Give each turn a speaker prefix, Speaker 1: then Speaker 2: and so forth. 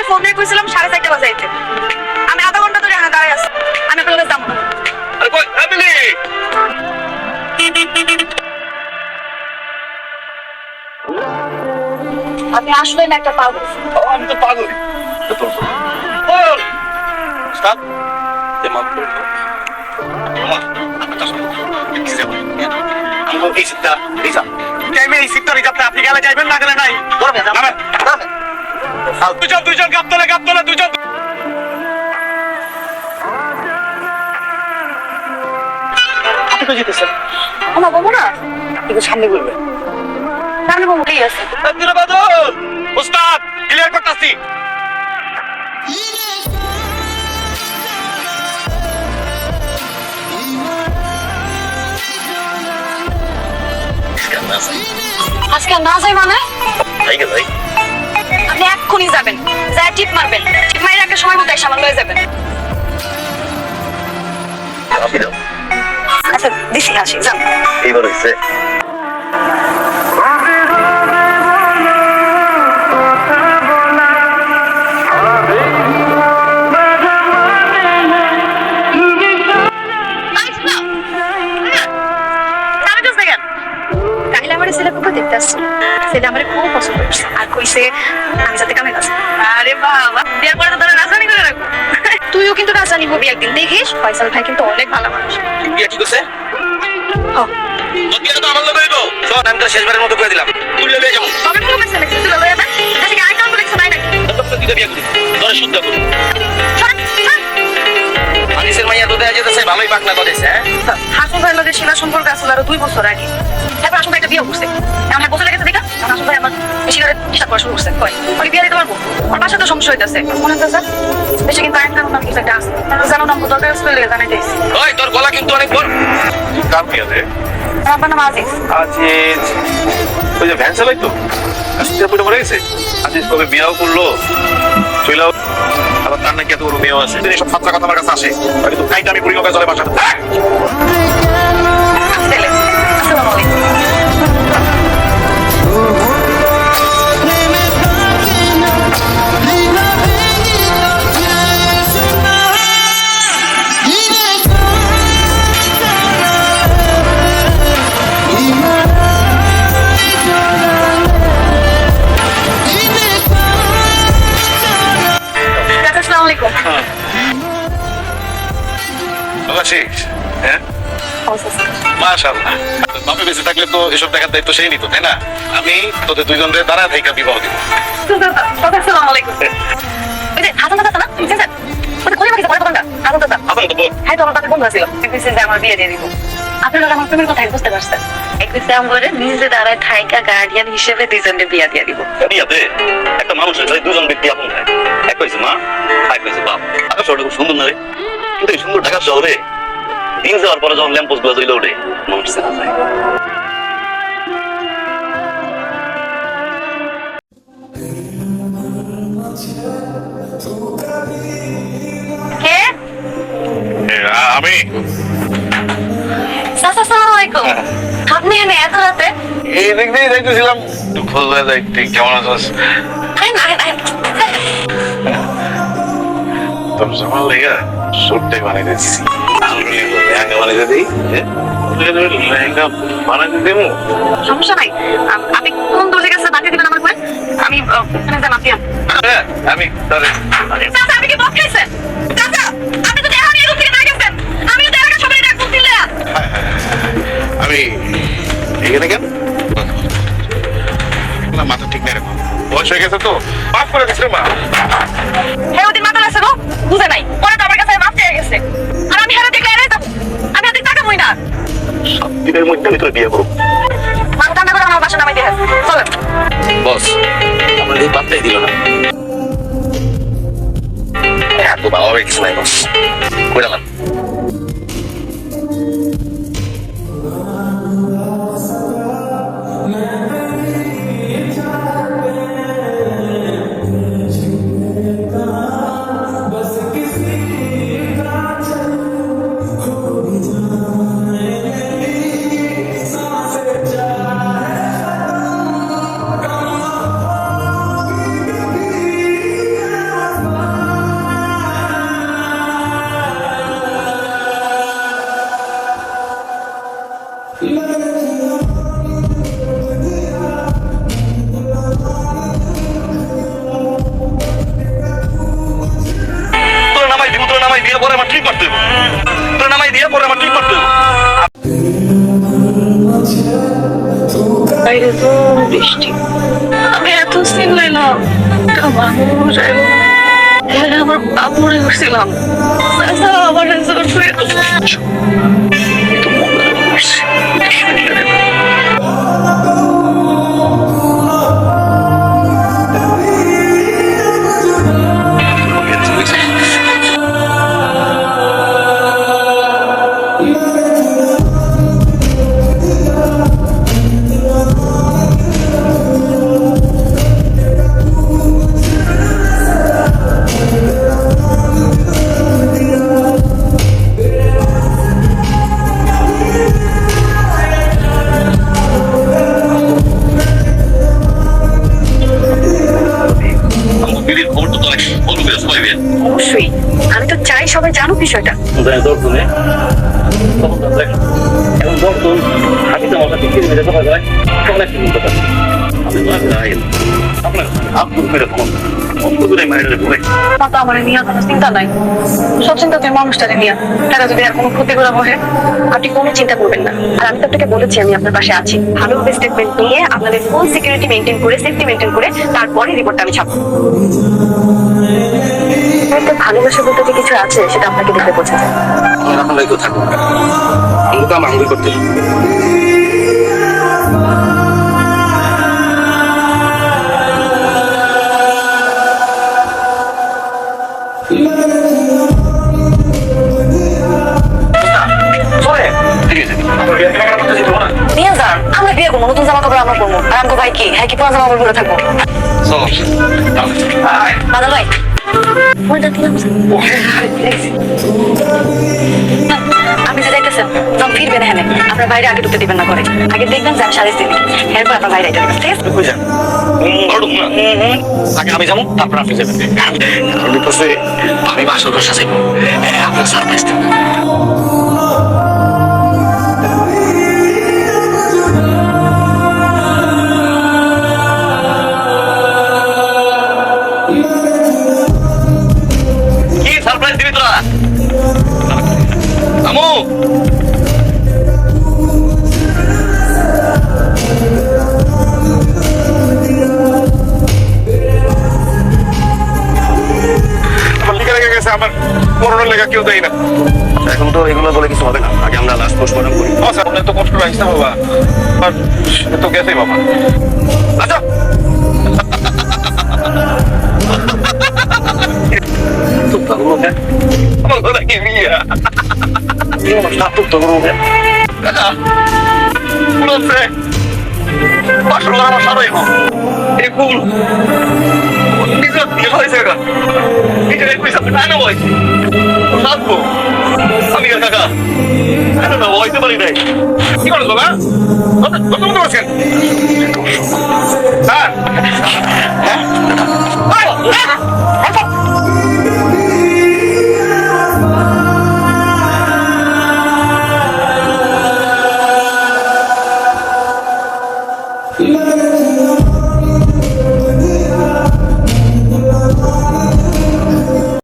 Speaker 1: Phone দিয়ে কইছিলাম 4:30 বাজাইতে। আমি আধা ঘন্টা ধরে এখানে দাঁড়ায় আছি। আমি আপনার কাছে যাবো না।
Speaker 2: আরে কই ফ্যামিলি
Speaker 1: আপনি আসলেন একটা পাগল।
Speaker 2: আমি তো পাগল বল স্টপ তে মাফ করে দাও আমার আমি এই সিটটা এইসা কেমন এই সিটটা রিজার্ভ আপনি গেলে যাইবেন না গেলে নাই ধরবে নামে দুজন গাপ তোলে দুজন আপনি তো জিতেছেন
Speaker 1: আমার বলবো না,
Speaker 2: কিন্তু সামনে বলবে
Speaker 1: সামনে বলতেই আছে।
Speaker 2: আব্দুল বাদল উস্তাদ ক্লিয়ার করতাছি
Speaker 1: আজকে না যাই মানে
Speaker 2: তাই গেল
Speaker 1: আপনি এক্ষুনি যাবেন, যাই টিপ মারবেন, টিপ মারি একটা সময় মতো সামান লয়ে যাবেন।
Speaker 2: আপনি দাও
Speaker 1: আচ্ছা দিছি আসি যান।
Speaker 2: এইবার হইছে
Speaker 1: খুব পছন্দ করছে আর কইছে আমি যাতে কামে কাজ। আরে বাবা বিয়ার পরে তো তোরা রাজধানী করে রাখবো। তুইও কিন্তু রাজধানী হবি একদিন, দেখিস ফয়সাল ভাই কিন্তু অনেক ভালো মানুষ।
Speaker 2: বিয়ে ঠিক আছে বিয়ে তো আমার লোক হইব শোন আমি তো শেষবারের মতো করে দিলাম তুই লয়ে যাবো
Speaker 1: তবে পুরো মেসে লেখছে তুই লয়ে যাবেন আজকে আই কাম লেখছে নাই নাকি
Speaker 2: তো তুই বিয়ে করি ধরে শুদ্ধ করি আনিসের মাইয়া তো দেয়া যেতেছে ভালোই পাকনা করেছে হ্যাঁ
Speaker 1: হাসুন ভাইয়ের লগে শিলা সম্পর্ক আসলে আরো 2 বছর আগে। তারপর হাসুন ভাই একটা বিয়ে করছে, এমন এক বছর লেগেছে দেখা হাসুন ভাই আমার শিলারে ডিস্টার্ব করা শুরু করছে। কয় ওই বিয়ে দিতে পারবো, ওর বাসায় তো সমস্যা হইতেছে মনে হচ্ছে বেশি কিন্তু আইন কানুন কিছু একটা আছে জানো না দরকার লেগে জানাইতেছি।
Speaker 2: ওই তোর গলা কিন্তু অনেক বড় কাম কি আছে
Speaker 1: আমার নাম আজিজ।
Speaker 2: আজিজ ওই যে ভ্যান চালাই তো আজকে পুরো মরে গেছে আজিজ কবে বিয়াও করলো চইলাও আবার তার নাকি এত বড় মেয়েও আছে এসব সাতটা কথা আমার কাছে আসে কিন্তু কাইটা আমি পরিমাপে চলে বাসা
Speaker 1: আসসালামু আলাইকুম।
Speaker 2: হ্যাঁ মাশাআল্লাহ বাপে বেঁচে থাকলে তো এসব দেখার দায়িত্ব সেই নিত তাই না আমি তোদের দুইজনের দ্বারা থেকে বিবাহ দিব
Speaker 1: আসসালামু আলাইকুম। ওই যে হাসান দাদা না চিনছেন ওই যে খলিমা কিছু বড় দোকানটা হাসান দাদা
Speaker 2: হাসান তো বল
Speaker 1: হ্যাঁ তো আমার কাছে বন্ধু ছিল কইছে যে আমার বিয়ে দিয়ে দিব। আপনারা আমার প্রেমের কথা বুঝতে পারছেন কইছে আমগরে নিজে দাঁড়ায় থাইকা গার্ডিয়ান হিসেবে দুইজনের বিয়ে দিয়ে দিব।
Speaker 2: বিয়াতে একটা মানুষের যদি দুজন ব্যক্তি আপন হয় এক কইছে মা এক কইছে বাপ ঢাকা শহরটা খুব সুন্দর না রে কিন্তু এই সুন্দর ঢাকা শহরে দিন যাওয়ার পরে যখন ল্যাম্পোস্ট গুলো জ্বলে ওঠে মানুষ চেনা যায়
Speaker 1: কে
Speaker 2: আমি
Speaker 1: আসসালামু আলাইকুম। আপনি এখানে এত রাতে?
Speaker 2: এই দিক দিয়ে যাইতেছিলাম একটু খোঁজা দেখতে কেমন আছিস তোর জমা লেগে সুটটাই বানাই দিচ্ছি লেহেঙ্গা বানাই দিই লেহেঙ্গা বানাই দেবো
Speaker 1: সমস্যা নাই। আপনি কোন দর্জির কাছে বানিয়ে দিবেন আমার কয়ে আমি ওখানে যান আপনি
Speaker 2: আমি তাহলে
Speaker 1: চাচা আপনি কি বক খাইছেন? চাচা আপনি তো দেখা নিয়ে রূপ থেকে না গেছেন আমিও তো এলাকা সবাই ডাক দিলে
Speaker 2: আমি এখানে কেন না মাথা ঠিক নেই রেখো বয়স হয়ে গেছে তো মাফ করে দিস রে মা
Speaker 1: হ্যাঁ ওদিন মাথা লাগছে গো বুঝে নাই পরে তো আমার কাছে মাফ চেয়ে গেছে আর আমি হেরে দেখলে এড়াই যাবো আমি হাতে টাকা বই না
Speaker 2: দিনের মধ্যে আমি তোর বিয়ে করবো
Speaker 1: মাথা ঠান্ডা করে আমার বাসা নামাই দিয়ে চলেন
Speaker 2: বস আমার এই পাত্তাই দিল না এত বাবা কিছু নাই বস কইলাম দিয়ে পরে আমার ট্রিপ মারতে হইব, তোর নামাই দিয়ে পরে আমার ট্রিপ মারতে হইব।
Speaker 1: বাইরে তো বৃষ্টি, আমি এত সিন লাইলাম একটা মানুষ এবং আমার বাপ মনে করছিলাম আমার রেজাল্ট হয়ে অবশ্যই, আমি তো চাই সবাই জানুক বিষয়টা। আমার নিয়ে কোনো চিন্তা নাই, সব চিন্তা তুমি মানুষটারে নিয়ে, তারা যদি আর কোনো ক্ষতি করে বসে আপনি কোনো চিন্তা করবেন না। আর আমি তো আপনাকে বলেছি আমি আপনার পাশে আছি, ভালোভাবে স্টেটমেন্ট নিয়ে আপনাদের ফুল সিকিউরিটি মেনটেন করে সেফটি মেনটেন করে তারপরে রিপোর্টটা আমি ছাপবো। একটা ভালোবাসা বলতে যে কিছু আছে সেটা আপনাকে দেখে বোঝা যায়।
Speaker 2: থাকবো আমি তো আমার আঙ্গুল করতে
Speaker 1: নিয়ে যান, আমরা বিয়ে করবো, নতুন জামা কাপড় আমরা করবো। আর আমাকে ভাই কি হ্যাঁ কি পুরো জামা কাপড় পরে থাকবো? বাদল ভাই আপনি যে যাইতেছেন যখন ফিরবেন হ্যাঁ আপনার বাইরে আগে ঢুকতে দিবেন না করে, আগে দেখবেন যে আমি সারিস দিন, এরপর আপনার বাইরে এটা ঠিক আছে?
Speaker 2: আগে আমি যাবো, তারপর আপনি যাবেন। আমি বাসর ঘর সাজাইবো, আপনার সারপ্রাইজ দেবো। কি সারপ্রাইজ দিবি তোরা? আমু আমার করোনার লেখা কেউ দেয় না। এখন তো এগুলো বলে কিছু হবে না, আগে আমরা লাস্ট পোস্টমর্টম করি। আপনার তো কষ্ট রাখিস না বাবা, আর সে তো গেছে বাবা। আচ্ছা আমার কথা কি বিয়া আমার সারাই হোক এই ফুল নিজের দিয়ে হয়েছে নিজের পয়সা না বয়সে থাকবো আমি কাকা না বয়সে পারি নাই। কি করো বাবা কত মতো বলছেন স্যার? হ্যাঁ
Speaker 3: Yeah.